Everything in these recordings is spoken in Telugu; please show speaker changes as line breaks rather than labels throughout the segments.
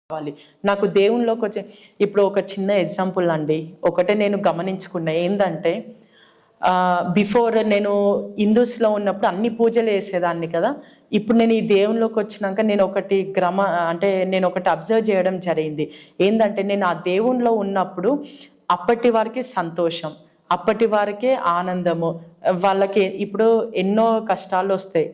కావాలి. నాకు దేవునిలోకి వచ్చే ఇప్పుడు ఒక చిన్న ఎగ్జాంపుల్ అండి. ఒకటే నేను గమనించుకున్నా ఏందంటే బిఫోర్ నేను హిందూస్‌లో ఉన్నప్పుడు అన్ని పూజలు చేసేదాన్ని కదా! ఇప్పుడు నేను ఈ దేవునిలోకి వచ్చినాక నేను ఒకటి అబ్జర్వ్ చేయడం జరిగింది. ఏందంటే నేను ఆ దేవునిలో ఉన్నప్పుడు అప్పటి వరకే సంతోషం. అప్పటి వరకే ఆనందము. వాళ్ళకి ఇప్పుడు ఎన్నో కష్టాలొస్తాయి.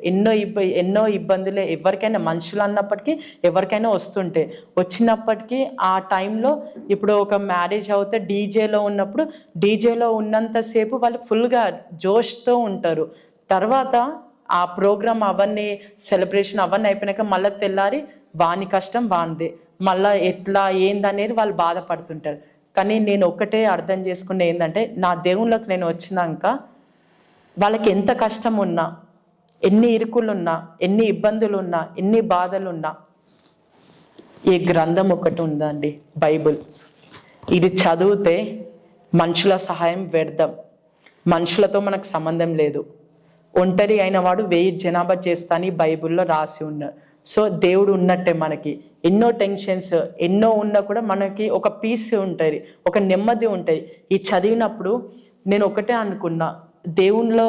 ఎన్నో ఇబ్బందులే ఎవరికైనా మనుషులన్నప్పటికీ ఎవరికైనా వస్తుంటాయి. వచ్చినప్పటికీ ఆ టైంలో ఇప్పుడు ఒక మ్యారేజ్ అవుతే డీజేలో ఉన్నంత సేపు వాళ్ళు ఫుల్‌గా జోష్‌తో ఉంటారు. తర్వాత ఆ ప్రోగ్రామ్ అవన్నీ సెలబ్రేషన్ అవన్నీ అయిపోయినాక మళ్ళా తెల్లారి వాని కష్టం వానిదే. మళ్ళా ఎట్లా ఏందనేది వాళ్ళు బాధపడుతుంటారు. కానీ నేను ఒక్కటే అర్థం చేసుకున్నది ఏందంటే, నా దేవునిలోకి నేను వచ్చినంక వాళ్ళకి ఎంత కష్టం ఉన్నా, ఎన్ని ఇరుకులున్నా, ఎన్ని ఇబ్బందులున్నా, ఎన్ని బాధలున్నా ఈ గ్రంథం ఒకటి ఉందండి, బైబిల్. ఇది చదివితే మనుషుల సహాయం వ్యర్థం. మనుషులతో మనకు సంబంధం లేదు. ఒంటరి అయిన వాడు 1000 జనాభా చేస్తా అని బైబిల్‌లో రాసి ఉన్నారు. సో, దేవుడు ఉన్నట్టే మనకి. ఎన్నో టెన్షన్స్ ఎన్నో ఉన్నా కూడా మనకి ఒక పీస్ ఉంటది. ఒక నెమ్మది ఉంటది. ఇది చదివినప్పుడు నేను ఒకటే అనుకున్నా. దేవునిలో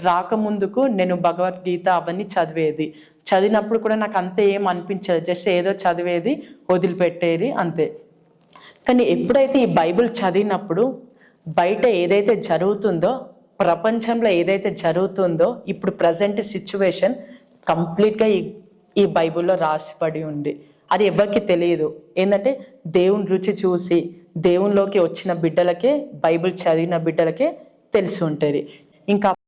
రాకముందుకు నేను భగవద్గీత అవన్నీ చదివేది. చదివినప్పుడు కూడా నాకు అంత ఏం అనిపించదు. జస్ట్ ఏదో చదివేది, వదిలిపెట్టేది అంతే. కానీ ఎప్పుడైతే ఈ బైబిల్ చదివినప్పుడు బయట ఏదైతే జరుగుతుందో, ప్రపంచంలో ఏదైతే జరుగుతుందో ఇప్పుడు ప్రెజెంట్ సిట్యుయేషన్ కంప్లీట్‌గా ఈ బైబిల్‌లో రాసిపడి ఉంది. అది ఎవ్వరికీ తెలియదు. ఏందంటే దేవుని రుచి చూసి దేవునిలోకి వచ్చిన బిడ్డలకే, బైబిల్ చదివిన బిడ్డలకే తెలిసి ఉంటది. ఇంకా